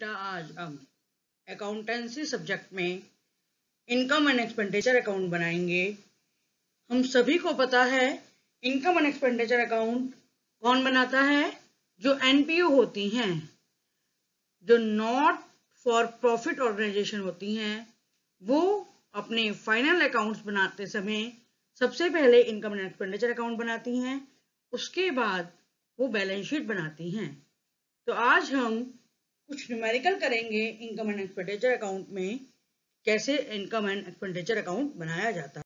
बेटा आज हम अकाउंटेंसी सब्जेक्ट में इनकम एंड एक्सपेंडिचर अकाउंट बनाएंगे। हम सभी को पता है इनकम एंड एक्सपेंडिचर अकाउंट कौन बनाता है? जो एनपीओ होती हैं, जो नॉट फॉर प्रॉफिट ऑर्गेनाइजेशन होती हैं, वो अपने फाइनल अकाउंट्स बनाते समय सबसे पहले इनकम एंड एक्सपेंडिचर अकाउंट बनाती हैं, उसके बाद वो बैलेंस शीट बनाती हैं। तो आज हम कुछ न्यूमेरिकल करेंगे इनकम एंड एक्सपेंडिचर अकाउंट में, कैसे इनकम एंड एक्सपेंडिचर अकाउंट बनाया जाता है।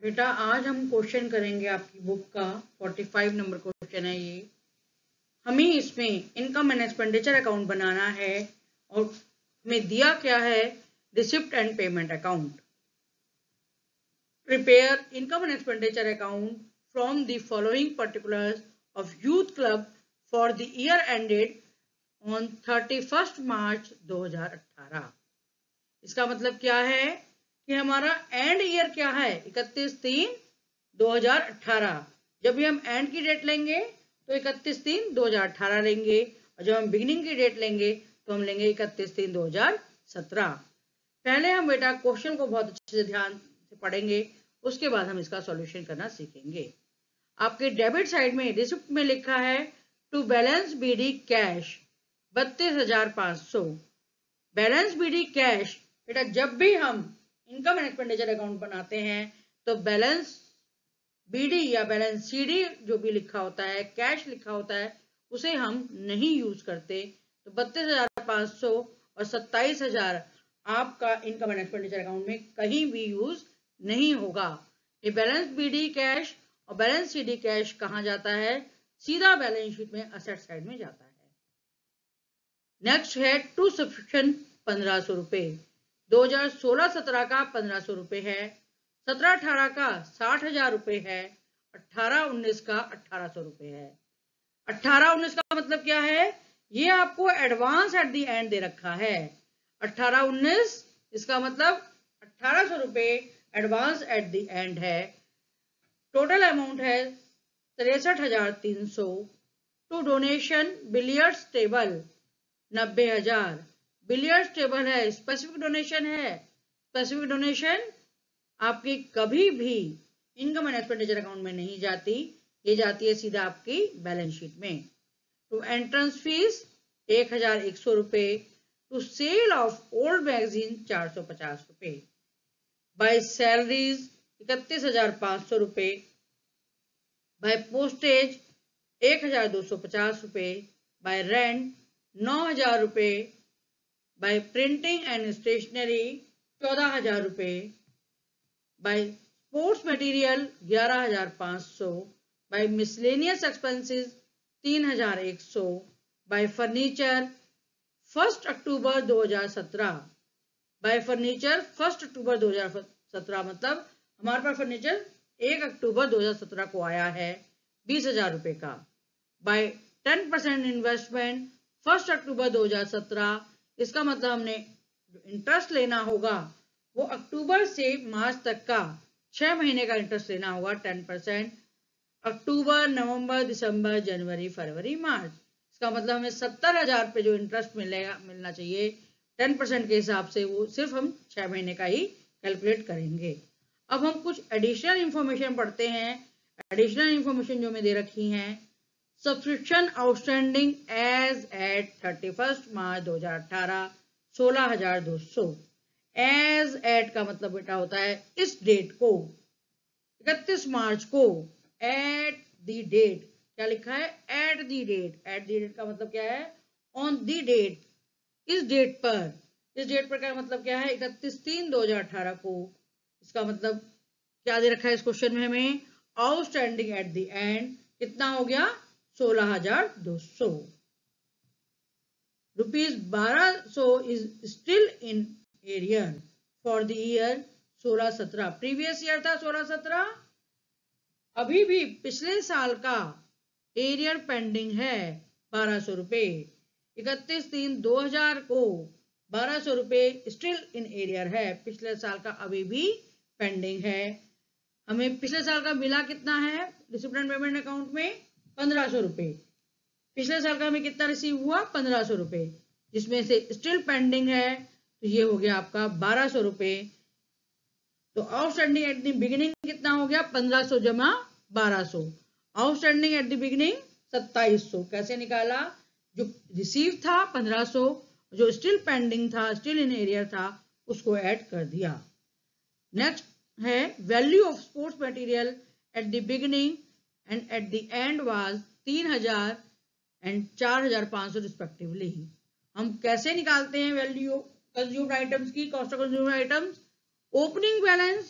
बेटा आज हम क्वेश्चन करेंगे, आपकी बुक का 45 नंबर क्वेश्चन है ये। हमें इसमें इनकम एंड एक्सपेंडिचर अकाउंट बनाना है और हमें दिया क्या है? Receipt and payment account. Prepare income and expenditure account from the following particulars of youth club for the year ended on 31st March 2018। इसका मतलब क्या है कि हमारा एंड ईयर क्या है? 31/3/2018। जब भी हम एंड की डेट लेंगे तो 31/3/2018 लेंगे, और जब हम बिगिनिंग की डेट लेंगे तो हम लेंगे 31/3/2017। पहले हम बेटा क्वेश्चन को बहुत अच्छे से ध्यान से पढ़ेंगे, उसके बाद हम इसका सॉल्यूशन करना सीखेंगे। आपके डेबिट साइड में रिसिप्ट में लिखा है to balance BD cash 32,500। Balance BD cash बेटा जब भी हम इनकम एंड एक्सपेंडिचर अकाउंट बनाते हैं तो बैलेंस बीडी या बैलेंस सीडी जो भी लिखा होता है, कैश लिखा होता है, उसे हम नहीं यूज करते। तो 32,500 और 27,000 आपका इनकम एंड एक्सपेंडिचर अकाउंट में कहीं भी यूज नहीं होगा। ये बैलेंस बीडी कैश और बैलेंस सीडी कैश कहाँ जाता है? सीधा बैलेंस शीट में असेट साइड में जाता है। नेक्स्ट है टू सब्सक्रिप्शन 1500 रुपए। 2016-17 का 1500 रुपए है, 17-18 का 60,000 रुपए है, 18-19 का 1800 रुपए है। 18-19 का मतलब क्या है? ये आपको एडवांस एट दी एंड दे रखा है। 18-19 इसका मतलब 1800 रुपए एडवांस एट दी एंड है। टोटल अमाउंट है 63,300। To donation billiards table 90,000। Billiards table है, स्पेसिफिक डोनेशन है। स्पेसिफिक डोनेशन आपकी कभी भी इनकम एंड एक्सपेंडिचर अकाउंट में नहीं जाती, ये जाती है सीधा आपकी बैलेंस शीट में। टू एंट्रेंस फीस 1,100 रुपए। To sale of old magazine 450 रुपए। बाय सैलरीज 31,500 रुपए। बाय पोस्टेज 1,250 रुपए। बाय रेंट 9,000 रुपए। बाय प्रिंटिंग एंड स्टेशनरी 14,000 रुपए। By sports material 11,500। By miscellaneous expenses 3,100। By furniture 1 October 2017। By furniture 1 October 2017 मतलब हमारे पास furniture 1 October 2017 को आया है 20,000 रुपए का। बाय 10% इन्वेस्टमेंट 1 अक्टूबर 2017, इसका मतलब हमने जो इंटरेस्ट लेना होगा वो अक्टूबर से मार्च तक का 6 महीने का इंटरेस्ट लेना होगा 10%। अक्टूबर, नवंबर, दिसंबर, जनवरी, फरवरी, मार्च, इसका मतलब हमें 70,000 पे जो इंटरेस्ट मिलना चाहिए 10% के हिसाब से, वो सिर्फ हम 6 महीने का ही कैलकुलेट करेंगे। अब हम कुछ एडिशनल इंफॉर्मेशन पढ़ते हैं। एडिशनल इंफॉर्मेशन जो में दे रखी हैं, सब्सक्रिप्शन आउटस्टैंडिंग एज एट 31 मार्च 2018 16,200। एज एट का मतलब बेटा होता है इस डेट को, 31 मार्च को। एट द डेट क्या लिखा है? At the date. At the date का मतलब क्या है? ऑन द डेट, इस डेट पर। इस डेट पर का मतलब क्या है? 31/3/2018 को। इसका मतलब क्या दे रखा है इस क्वेश्चन में हमें? आउटस्टैंडिंग एट द एंड कितना हो गया? 16,200 rupees. 1,200 is still in arrear for the year 16-17। Previous year था 16-17, अभी भी पिछले साल का एरियर पेंडिंग है 1,200 रुपए। 31/3/2000 को 1,200 रुपए स्टिल इन एरियर है, पिछले साल का अभी भी पेंडिंग है। हमें पिछले साल का मिला कितना है रिसिप्ट एंड पेमेंट अकाउंट में? 1,500 रुपए। पिछले साल का हमें कितना रिसीव हुआ 1500 रुपये, जिसमें से स्टिल पेंडिंग है तो ये हो गया आपका 1200 रुपये। तो आउटस्टैंडिंग एट द बिगिनिंग कितना हो गया 1500 जमा 1200, आउटस्टैंडिंग एट द बिगिनिंग 2700। कैसे निकाला, जो रिसीव था 1500, जो स्टिल पेंडिंग था, स्टिल इन एरियर था, उसको ऐड कर दिया। नेक्स्ट है value of sports material at the beginning and eight the and was 3000 and 4500 respectively. हम कैसे निकालते हैं वैल्यू कंज्यूम्ड आइटम्स की, cost of consumed items, opening balance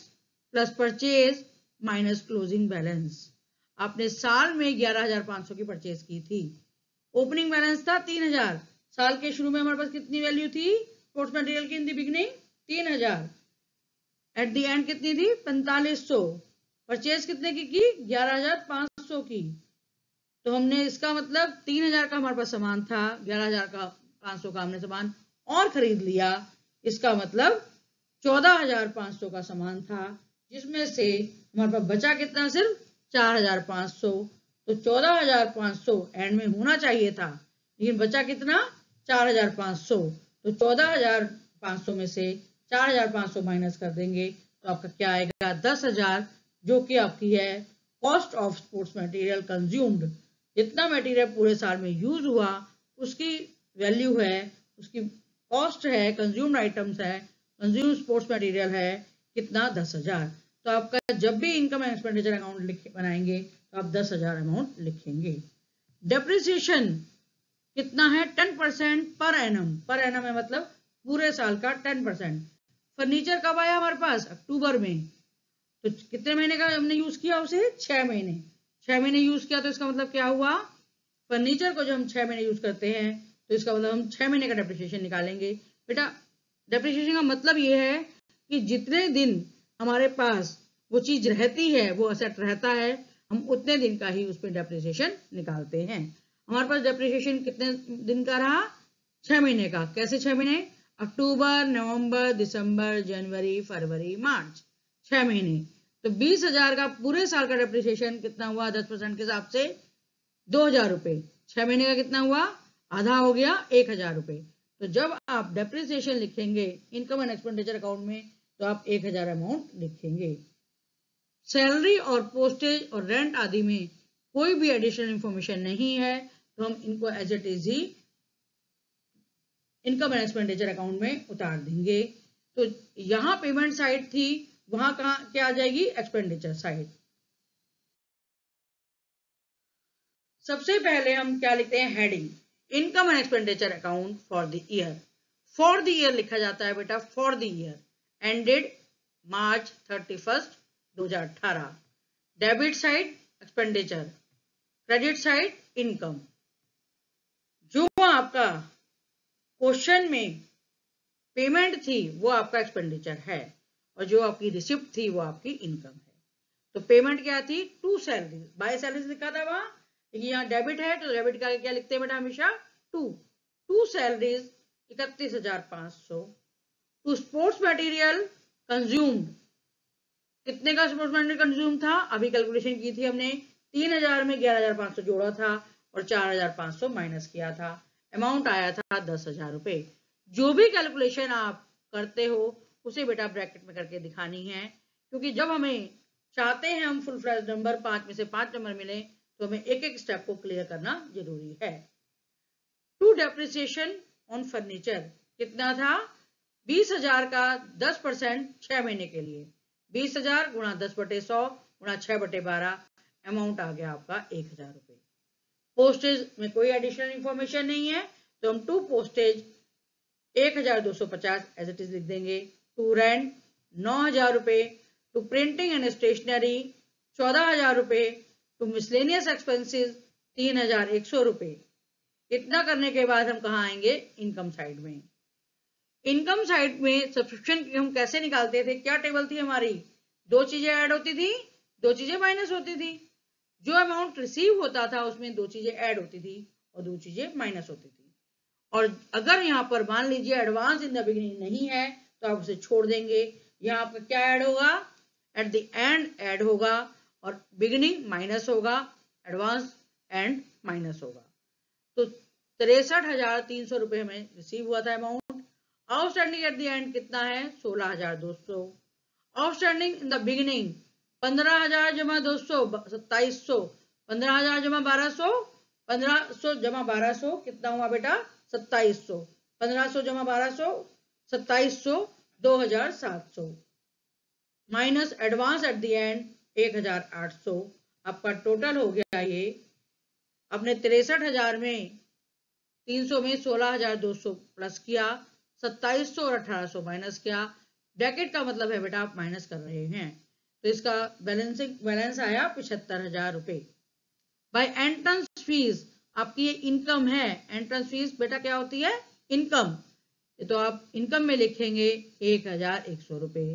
plus purchase minus closing balance. आपने साल में 11500 की परचेज की थी, ओपनिंग बैलेंस था 3000, साल के शुरू में हमारे पास कितनी वैल्यू थी स्पोर्ट्स मटेरियल की in the beginning 3000, eight the and कितनी थी 4500, परचेज कितने की 11500 की। तो हमने इसका मतलब 3000 का हमारे पास सामान था, 11500 का हमने सामान और खरीद लिया, इसका मतलब 14500 का सामान था, जिसमें से हमारे पास बचा कितना सिर्फ 4500। तो 14500 एंड में होना चाहिए था, लेकिन बचा कितना 4500। तो 14500 में से 4500 माइनस कर देंगे तो आपका क्या आएगा 10,000, जो कि आपकी है cost of sports material consumed. जितना मटेरियल पूरे साल में यूज हुआ उसकी वैल्यू है, उसकी कॉस्ट है, कंज्यूम्ड आइटम्स है, कंज्यूम स्पोर्ट्स मटेरियल है कितना 10,000। तो आपका जब भी इनकम एंड एक्सपेंडिचर अकाउंट बनाएंगे तो आप 10,000 अमाउंट लिखेंगे। डेप्रिसिएशन कितना है 10% पर एनम, पर एनम है मतलब पूरे साल का 10%। फर्नीचर कब आया हमारे पास अक्टूबर में, तो कितने महीने का हमने यूज किया उसे 6 महीने, 6 महीने यूज किया। तो इसका मतलब क्या हुआ, फर्नीचर को जब हम 6 महीने यूज करते हैं तो इसका मतलब हम 6 महीने का डेप्रिसिएशन निकालेंगे। बेटा डेप्रिसिएशन का मतलब ये है कि जितने दिन हमारे पास वो चीज रहती है, वो असेट रहता है, हम उतने दिन का ही उस पर डेप्रिसिएशन निकालते हैं। हमारे पास डेप्रिसिएशन कितने दिन का रहा 6 महीने का। कैसे 6 महीने, अक्टूबर, नवंबर, दिसंबर, जनवरी, फरवरी, मार्च, 6 महीने। तो 20,000 का पूरे साल का डेप्रिसिएशन कितना हुआ 10% के हिसाब से 2,000 रुपए। 6 महीने का कितना हुआ, आधा हो गया 1,000 रुपए। तो जब आप डेप्रिसिएशन लिखेंगे इनकम एंड एक्सपेंडिचर अकाउंट में तो आप 1,000 अमाउंट लिखेंगे। सैलरी और पोस्टेज और रेंट आदि में कोई भी एडिशनल इंफॉर्मेशन नहीं है तो हम इनको एज इट इज ही इनकम एंड एक्सपेंडिचर अकाउंट में उतार देंगे। तो यहां पेमेंट साइड थी, वहां कहां क्या आ जाएगी एक्सपेंडिचर साइड। सबसे पहले हम क्या लिखते हैं heading income and expenditure account for the year. For the year लिखा जाता है बेटा, for the year ended March 31, 2018। Debit side expenditure, credit side income. जो आपका क्वेश्चन में पेमेंट थी वो आपका एक्सपेंडिचर है और जो आपकी रिसिप्ट थी वो आपकी इनकम है। तो पेमेंट क्या थी, 2 सैलरीज, बाय सैलरीज लिखा था वहां, लेकिन यहाँ डेबिट है तो डेबिट का क्या लिखते हैं बेटा हमेशा 2 salaries 31,500। To sports material consumed, कितने का स्पोर्ट्स मटेरियल कंज्यूम था, अभी कैलकुलेशन की थी हमने 3,000 में 11,500 जोड़ा था और 4,500 माइनस किया था, अमाउंट आया था 10,000 रुपए। जो भी कैलकुलेशन आप करते हो उसे बेटा ब्रैकेट में करके दिखानी है, क्योंकि जब हमें चाहते हैं हम फुल फ्लैश नंबर 5 में से 5 नंबर मिले तो हमें एक एक स्टेप को क्लियर करना जरूरी है। टू डेप्रिसिएशन ऑन फर्नीचर कितना था 20,000 का 10% 6 महीने के लिए, 20,000 गुणा 10/100 गुणा 6/12, अमाउंट आ गया आपका 1,000 रुपए। पोस्टेज में कोई एडिशनल इंफॉर्मेशन नहीं है तो हम to postage 1,250 as it is लिख देंगे, टू रेंट 9,000 रुपए, टू प्रिंटिंग एंड स्टेशनरी 14,000 रुपए, टू मिसलेनियस एक्सपेंसेस 3,100 रुपए। इतना करने के बाद हम कहाँ आएंगे इनकम साइड में। इनकम साइड में सब्सक्रिप्शन हम कैसे निकालते थे, क्या टेबल थी हमारी, 2 चीजें ऐड होती थी, 2 चीजें माइनस होती थी। जो अमाउंट रिसीव होता था उसमें 2 चीजें ऐड होती थी और 2 चीजें माइनस होती थी। और अगर यहाँ पर मान लीजिए एडवांस इन द बिगिनिंग नहीं है तो आप उसे छोड़ देंगे। यहाँ आपका क्या ऐड होगा, एट द एंड ऐड होगा और बिगिनिंग माइनस होगा, एडवांस एंड माइनस होगा। तो 63,300 रुपए हमें रिसीव हुआ था amount. Outstanding at the and कितना है? 16,200। आउटस्टैंडिंग इन द बिगिनिंग 15,000 जमा 200 2700, 15,000 जमा 1200, 1500 जमा 1200 कितना हुआ बेटा? 2700, 1500 जमा 1200 2700, 2,700 minus advance at the and 1,800। आपका टोटल हो गया ये, आपने 63,000 में 300 में 16,200 प्लस किया, 2700 और 1800 माइनस किया। ब्रैकेट का मतलब है बेटा आप माइनस कर रहे हैं, तो इसका बैलेंस आया 75,000 रुपए। बाय एंट्रेंस फीस, आपकी ये इनकम है। एंट्रेंस फीस बेटा क्या होती है? इनकम। तो आप इनकम में लिखेंगे 1,100 रुपए।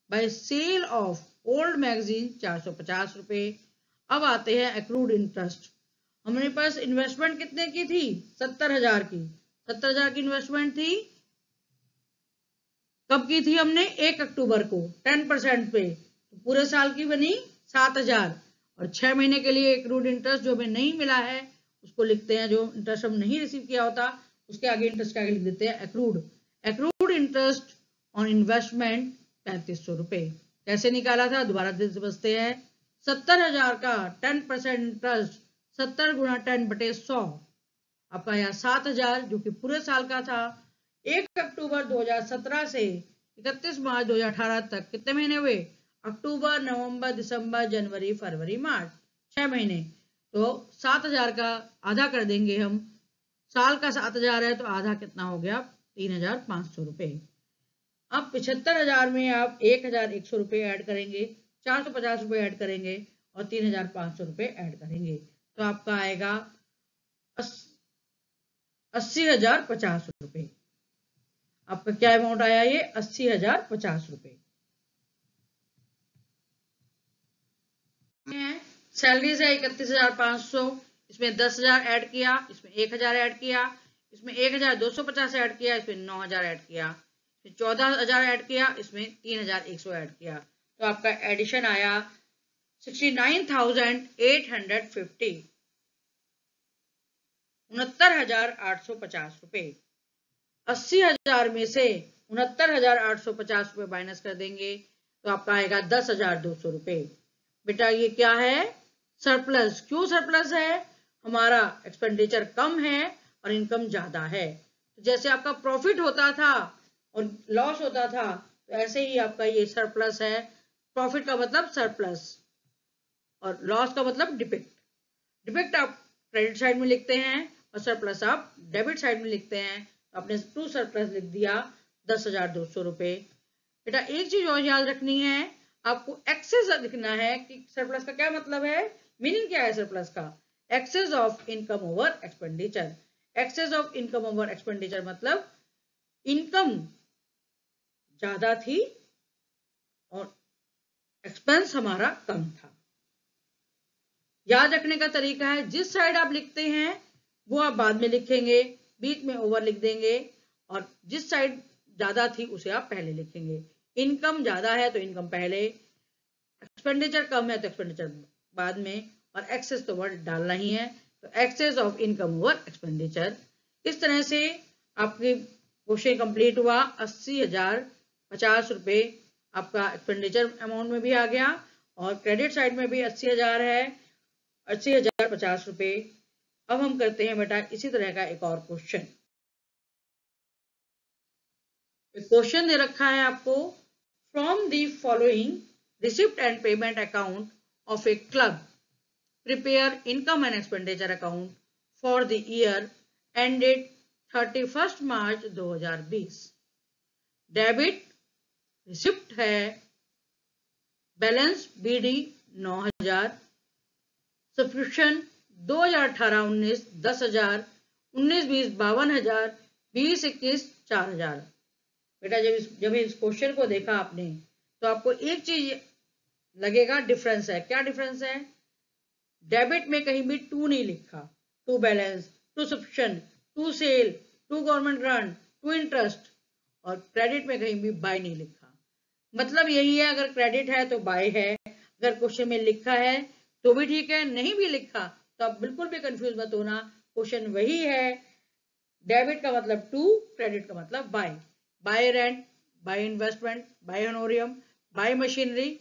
By sale of old magazine 450 रुपए। अब आते हैं एक्रूड इंटरेस्ट। हमारे पास इन्वेस्टमेंट कितने की थी? 70,000 की। 70,000 की इन्वेस्टमेंट थी। कब की थी हमने? 1 अक्टूबर को 10% पे। तो पूरे साल की बनी 7,000 और 6 महीने के लिए एक्रूड इंटरेस्ट जो हमें नहीं मिला है उसको लिखते हैं, जो इंटरेस्ट हम नहीं रिसीव किया होता उसके आगे इंटरेस्ट के आगे लिख देते हैं accrued. Accrued interest on investment 3,500 रुपए। कैसे निकाला था? दोबारा समझते हैं। 70,000 का 10% इंटरेस्ट 70 गुणा 10/100, आपका यहाँ 7,000 जो कि पूरे साल का था। 1 अक्टूबर 2017 से 31 मार्च 2018 तक कितने महीने हुए? अक्टूबर, नवंबर, दिसंबर, जनवरी, फरवरी, मार्च, 6 महीने। तो 7,000 का आधा कर देंगे हम। साल का 7,000 है तो आधा कितना हो गया? 3,500 रुपए। अब 75,000 में आप 1,100 रुपए ऐड करेंगे, 450 रुपए ऐड करेंगे और 3,500 रुपए ऐड करेंगे, तो आपका आएगा 80,050 रुपए। आपका क्या अमाउंट आया? ये 80,050 रुपए। सैलरीज है 31,500, इसमें 10,000 ऐड किया, इसमें 1,000 ऐड किया, इसमें 1,250 ऐड किया, इसमें 9,000 ऐड किया, इसमें 14,000 ऐड किया, इसमें 3,100 ऐड किया, तो आपका एडिशन आया 69,850, 69,850 रुपए। 80,000 में से 69,850 रुपए माइनस कर देंगे तो आपका आएगा 10,200 रुपए। बेटा ये क्या है? सरप्लस। क्यों सरप्लस है? हमारा एक्सपेंडिचर कम है और इनकम ज्यादा है। तो जैसे आपका प्रॉफिट होता था और लॉस होता था, तो ऐसे ही आपका ये सरप्लस है। प्रॉफिट का मतलब सरप्लस और लॉस का मतलब डिपिक्ट। डिपिक्ट आप क्रेडिट साइड में लिखते हैं और सरप्लस आप डेबिट साइड में लिखते हैं। तो आपने टू सरप्लस लिख दिया 10,200 रुपए। बेटा एक चीज और याद रखनी है, आपको एक्सेस लिखना है कि सरप्लस का क्या मतलब है, मीनिंग क्या है सरप्लस का? Excess of income over expenditure. Excess of income over expenditure मतलब इनकम ज्यादा थी और एक्सपेंस हमारा कम था। याद रखने का तरीका है, जिस साइड आप लिखते हैं वो आप बाद में लिखेंगे, बीच में ओवर लिख देंगे, और जिस साइड ज्यादा थी उसे आप पहले लिखेंगे। इनकम ज्यादा है तो इनकम पहले, एक्सपेंडिचर कम है तो एक्सपेंडिचर बाद में, और एक्सेस तो वर्ड डालना ही है, तो excess of income over expenditure. इस तरह से आपकी क्वेश्चन कंप्लीट हुआ। 80,050 रुपए आपका एक्सपेंडिचर अमाउंट में भी आ गया और क्रेडिट साइड में भी 80,000 है, 80,050 रुपए। अब हम करते हैं बेटा इसी तरह का एक और क्वेश्चन। क्वेश्चन दे रखा है आपको, from the following receipt and payment account of A club prepare income and expenditure account for the year ended 31 March 2020। Debit receipt है, बैलेंस बीडी 9,000, सब्सक्रिप्शन 2018-19 10,000, 19-20 52,000, 20-21 4,000। बेटा जब इस क्वेश्चन को देखा आपने तो आपको एक चीज लगेगा डिफरेंस है। क्या डिफरेंस है? डेबिट में कहीं भी टू नहीं लिखा, to balance, to subscription, to sale, to government grant, to interest, और क्रेडिट में कहीं भी बाय नहीं लिखा। मतलब यही है, अगर क्रेडिट है तो बाय है, अगर क्वेश्चन में लिखा है तो भी ठीक है, नहीं भी लिखा तो आप बिल्कुल भी कंफ्यूज मत होना, क्वेश्चन वही है, डेबिट का मतलब टू, क्रेडिट का मतलब by. By rent, by investment, by honorarium, by machinery,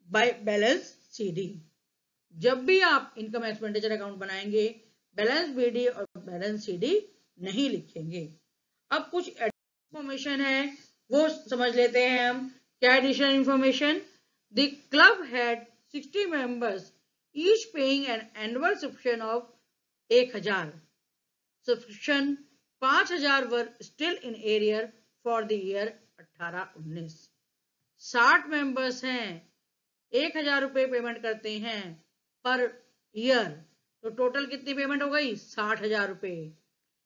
by balance CD. जब भी आप इनकम एक्सपेंडिचर अकाउंट बनाएंगे, बैलेंस बीडी और बैलेंस सीडी नहीं लिखेंगे। अब कुछ इंफॉर्मेशन है वो समझ लेते हैं हम। क्या additional information? The club had 60 members, each paying an annual subscription of 1000। Subscription 5000 were still in arrear for the year 18-19। 60 members हैं, 1000 रुपए पेमेंट करते हैं पर ईयर, तो टोटल कितनी पेमेंट हो गई? 60,000 रुपए।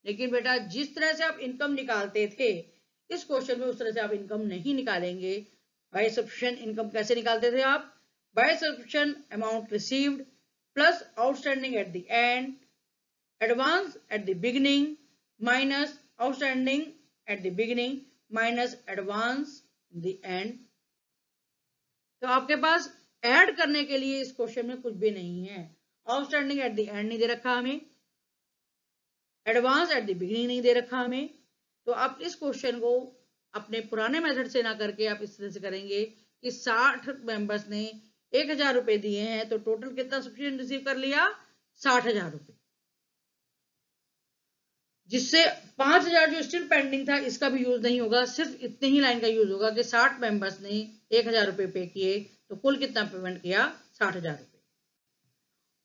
लेकिन बेटा जिस तरह से आप इनकम निकालते थे इस क्वेश्चन में उस तरह से आप इनकम नहीं निकालेंगे। बाय सब्सक्रिप्शन इनकम कैसे निकालते थे आप? By subscription amount received plus outstanding at the end, advance at the beginning minus outstanding at the beginning minus advance in the end. तो आपके पास ऐड करने के लिए इस क्वेश्चन में कुछ भी नहीं है। आउटस्टैंडिंग एट द एंड नहीं दे रखा हमें, एडवांस एट द बिगिनिंग नहीं दे रखा हमें। तो आप इस क्वेश्चन को अपने पुराने मेथड से ना करके आप इस तरह से करेंगे कि 60 मेंबर्स ने 1000 रुपए दिए हैं, तो टोटल कितना सब्सक्रिप्शन रिसीव कर लिया? 60,000 रुपए। जिससे 5000 जो स्टिल पेंडिंग था इसका भी यूज नहीं होगा, सिर्फ इतनी ही लाइन का यूज होगा कि 60 मेंबर्स ने 1000 रुपए पे किए, तो कुल कितना पेमेंट किया? 60,000 रुपए।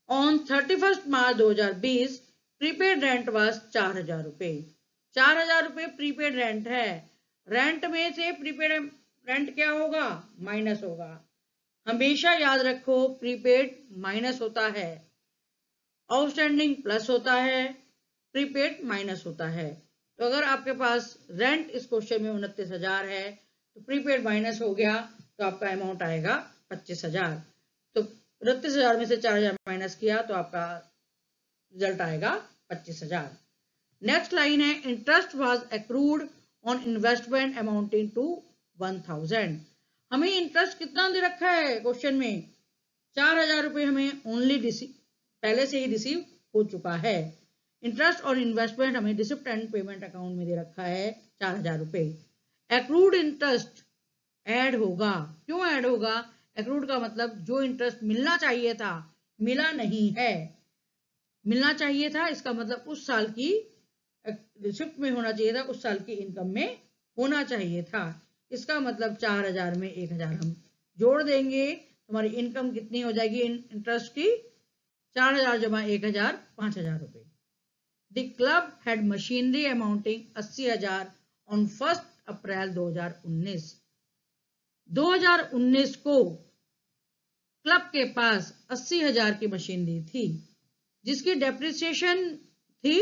On 31 March 2020 prepaid rent was 4000 रुपए। 4000 रुपए प्रीपेड रेंट है। रेंट में से प्रीपेड रेंट क्या होगा? माइनस होगा। हमेशा याद रखो प्रीपेड माइनस होता है, आउटस्टैंडिंग प्लस होता है, प्रीपेड माइनस होता है। तो अगर आपके पास रेंट इस क्वेश्चन में 29,000 है तो प्रीपेड माइनस हो गया तो आपका अमाउंट आएगा 25,000। तो 29,000 में से 4,000 माइनस किया तो आपका रिजल्ट आएगा 25,000। नेक्स्ट लाइन है interest was accrued on investment amounting to 1,000। हमें इंटरेस्ट कितना दे रखा है क्वेश्चन में? 4,000 रुपए हमें ओनली पहले से ही रिसीव हो चुका है। इंटरेस्ट और इन्वेस्टमेंट हमें रिसिप्ट एंड पेमेंट अकाउंट में दे रखा है 4,000 रुपए। एक्रूड इंटरेस्ट ऐड होगा। क्यों ऐड होगा? एक्रूड का मतलब जो इंटरेस्ट मिलना चाहिए था मिला नहीं है। मिलना चाहिए था इसका मतलब उस साल की रिसिप्ट में होना चाहिए था, उस साल की इनकम में होना चाहिए था। इसका मतलब 4,000 में 1,000 हम जोड़ देंगे, हमारी इनकम कितनी हो जाएगी इंटरेस्ट की? 4,000 जमा 1,000 5,000 रुपए। The club had machinery amounting 80,000 on 1 अप्रैल 2019। 2019 को क्लब के पास 80,000 की मशीनरी थी जिसकी डेप्रिसिएशन थी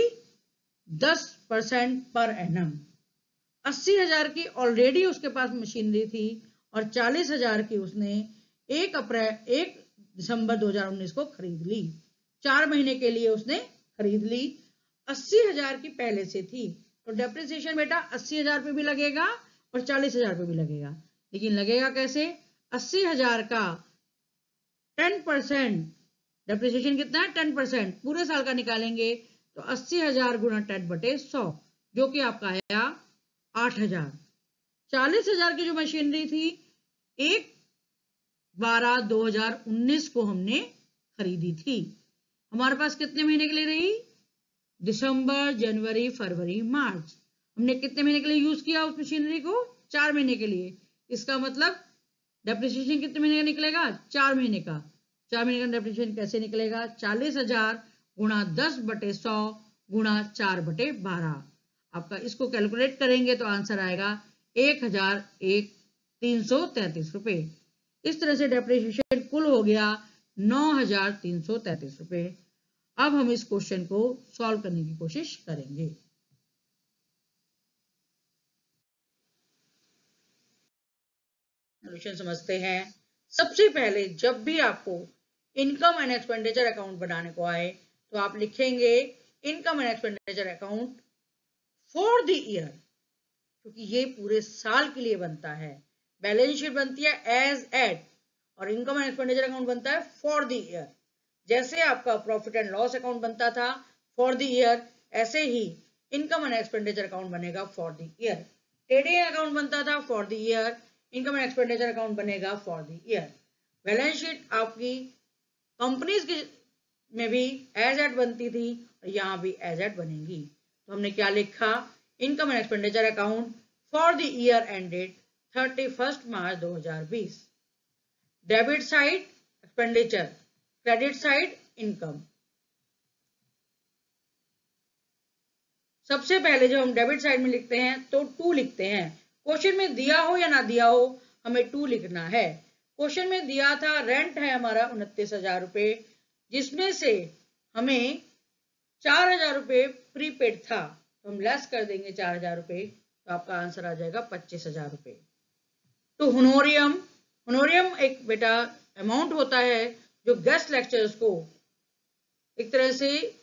10% पर एनम। 80,000 की ऑलरेडी उसके पास मशीनरी थी और 40,000 की उसने 1 दिसंबर 2019 को खरीद ली। 4 महीने के लिए उसने खरीद ली। 80,000 की पहले से थी तो डेप्रिसिएशन बेटा 80,000 पे भी लगेगा और 40,000 पे भी लगेगा। लेकिन लगेगा कैसे? 80,000 का 10%, डेप्रिसिएशन कितना है? 10%। पूरे साल का निकालेंगे तो 80,000 गुणा 10/100 जो कि आपका आया 8,000। 40,000 की जो मशीनरी थी 1/12/2019 को हमने खरीदी थी। हमारे पास कितने महीने के लिए रही? दिसंबर, जनवरी, फरवरी, मार्च। हमने कितने महीने के लिए यूज किया उस मशीनरी को? 4 महीने के लिए। इसका मतलब डेप्रिसिएशन कितने महीने का निकलेगा? 4 महीने का। 4 महीने का डेप्रिसिएशन कैसे निकलेगा? 40,000 गुणा 10/100 गुणा 4/12। आपका इसको कैलकुलेट करेंगे तो आंसर आएगा 1,333 रुपए। इस तरह से डेप्रिसिएशन कुल हो गया 9,333 रुपए। अब हम इस क्वेश्चन को सॉल्व करने की कोशिश करेंगे। सॉल्यूशन समझते हैं। सबसे पहले जब भी आपको इनकम एंड एक्सपेंडिचर अकाउंट बनाने को आए तो आप लिखेंगे income and expenditure account for the year, क्योंकि ये पूरे साल के लिए बनता है। बैलेंस शीट बनती है एज एट और इनकम एंड एक्सपेंडिचर अकाउंट बनता है फॉर द ईयर। जैसे आपका प्रॉफिट एंड लॉस अकाउंट बनता था फॉर द ईयर, ऐसे ही इनकम एंड एक्सपेंडिचर अकाउंट बनेगा for the year. Trading account बनता था for the year, income and expenditure account बनेगा for the year. Balance sheet आपकी कंपनीज की में भी एज एट बनती थी और यहाँ भी एज एट बनेगी। तो हमने क्या लिखा, income and expenditure account for the year ended 31 March 2020। Debit side expenditure, credit side income. सबसे पहले जब हम डेबिट साइड में लिखते हैं तो 2 लिखते हैं। क्वेश्चन में दिया हो या ना दिया हो हमें 2 लिखना है। क्वेश्चन में दिया था रेंट है हमारा 29,000 रुपए, जिसमें से हमें 4,000 रुपए प्रीपेड था, तो हम लेस कर देंगे 4,000 रुपए, तो आपका आंसर आ जाएगा 25,000 रुपए। तो होनोरियम एक बेटा अमाउंट होता है जो गेस्ट लेक्चरर्स को एक तरह से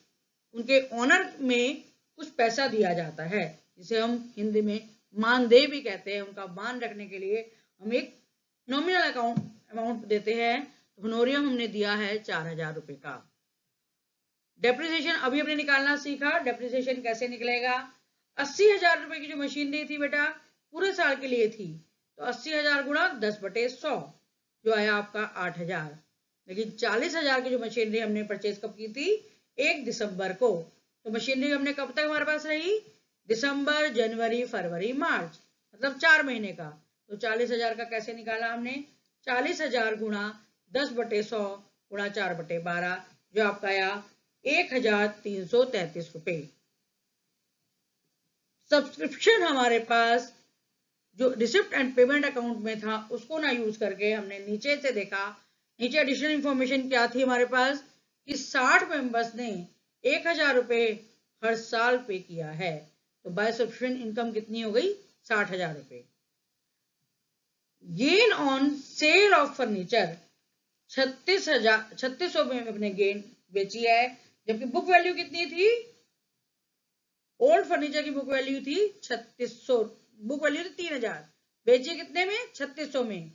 उनके ऑनर में कुछ पैसा दिया जाता है, जिसे हम हिंदी में मानदेय भी कहते हैं। उनका मान रखने के लिए हम एक नॉमिनल अमाउंट देते हैं। होनोरियम हमने दिया है 4,000 रुपए का। डेप्रिसिएशन अभी हमने निकालना सीखा। डेप्रिसिएशन कैसे निकलेगा, 80,000 रुपए की जो मशीनरी थी बेटा पूरे साल के लिए थी, तो 80,000 गुणा 10/100 जो आया आपका 8,000। लेकिन 40,000 की जो मशीनरी हमने परचेज कब की थी, 1 दिसंबर को। तो मशीनरी हमने कब तक हमारे पास रही, दिसंबर, जनवरी, फरवरी, मार्च, मतलब 4 महीने का। तो 40,000 का कैसे निकाला हमने, 40,000 गुणा 10/100 गुणा 4/12 जो आपका आया 1,333 रुपए। सब्सक्रिप्शन हमारे पास जो रिसिप्ट एंड पेमेंट अकाउंट में था उसको ना यूज करके हमने नीचे से देखा, नीचे एडिशनल इंफॉर्मेशन क्या थी हमारे पास कि 60 मेंबर्स ने 1,000 रुपए हर साल पे किया है। तो बाय सब्सक्रिप्शन इनकम कितनी हो गई, 60,000 रुपए। Gain on sale of furniture 3600 में अपने गेन बेची है, जबकि बुक वैल्यू कितनी थी, ओल्ड फर्नीचर की बुक वैल्यू थी 3600, बुक वैल्यू थी 3,000, बेची कितने में, 3600 में।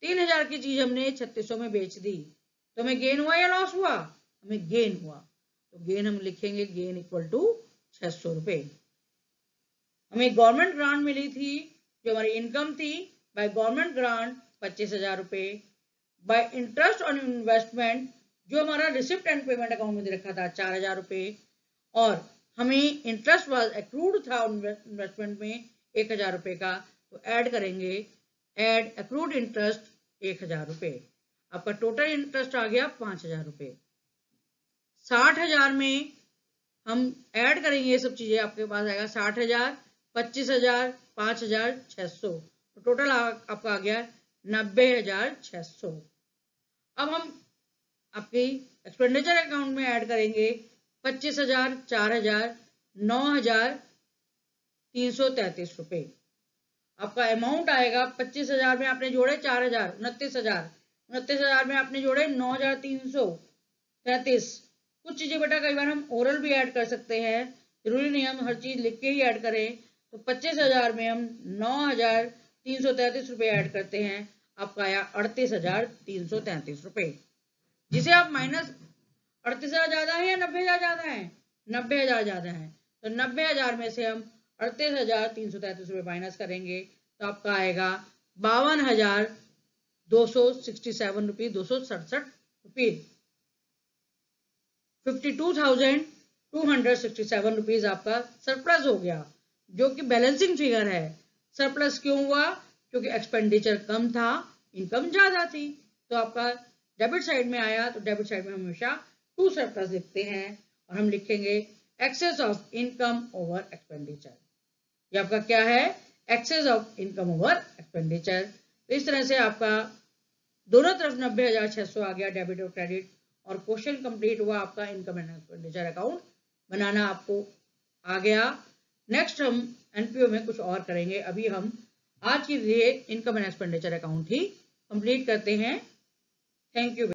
3,000 की चीज हमने 3600 में बेच दी, तो हमें गेन हुआ या लॉस हुआ, हमें गेन हुआ। तो गेन हम लिखेंगे गेन इक्वल टू 600 रुपए। हमें गवर्नमेंट ग्रांट मिली थी, जो हमारी इनकम थी बाय गवर्नमेंट ग्रांट 25,000 रुपए। बाय इंटरेस्ट ऑन इन्वेस्टमेंट जो हमारा रिसिप्ट एंड पेमेंट अकाउंट में दे रखा था 4,000 रुपए, और हमें इंटरेस्ट वाज एक्रूड था इन्वेस्टमेंट में 1,000 रुपए का, तो ऐड करेंगे, ऐड एक्रूड इंटरेस्ट 1,000 रुपए। आपका टोटल इंटरेस्ट आ गया 5,000 रुपए। 60,000 में हम ऐड करेंगे ये सब चीजें, आपके पास आएगा 60,000, 25,000, 5,600, तो टोटल आपका आ गया 90,600। अब हम आपकी एक्सपेंडिचर अकाउंट में ऐड करेंगे 25,000, 4,000, 9,333 रुपए। आपका अमाउंट आएगा 25,000 में आपने जोड़े 4,000, 29,000, 29,000 में आपने जोड़े 9,333। कुछ चीजें बेटा कई बार हम ओरल भी ऐड कर सकते हैं, जरूरी नहीं हम हर चीज लिख के ही ऐड करें। तो 25,000 में हम 9,333 रुपए ऐड करते हैं, आपका आया 38,333 रुपए, जिसे आप माइनस 38,000 ज्यादा है या 90,000 ज्यादा है, 90,000 ज्यादा है। तो 90,000 में से हम 38,333 रुपए माइनस करेंगे, तो आपका आएगा 52,267 रुपये 267 रुपये। 52,267 रुपीज आपका सरप्लस हो गया, जो कि बैलेंसिंग फिगर है। सरप्लस क्यों हुआ, क्योंकि एक्सपेंडिचर कम था, इनकम ज्यादा थी। तो आपका डेबिट साइड में आया, तो डेबिट साइड में हमेशा 2 सरप्लस लिखते हैं, और हम लिखेंगे excess of income over expenditure. ये आपका क्या है, excess of income over expenditure. तो इस तरह से आपका दोनों तरफ 90,600 आ गया डेबिट और क्रेडिट, और क्वेश्चन कंप्लीट हुआ आपका इनकम एंड एक्सपेंडिचर अकाउंट बनाना आपको आ गया। नेक्स्ट हम एनपीओ में कुछ और करेंगे, अभी हम आज के लिए income and expenditure account he complete करते हैं। Thank you.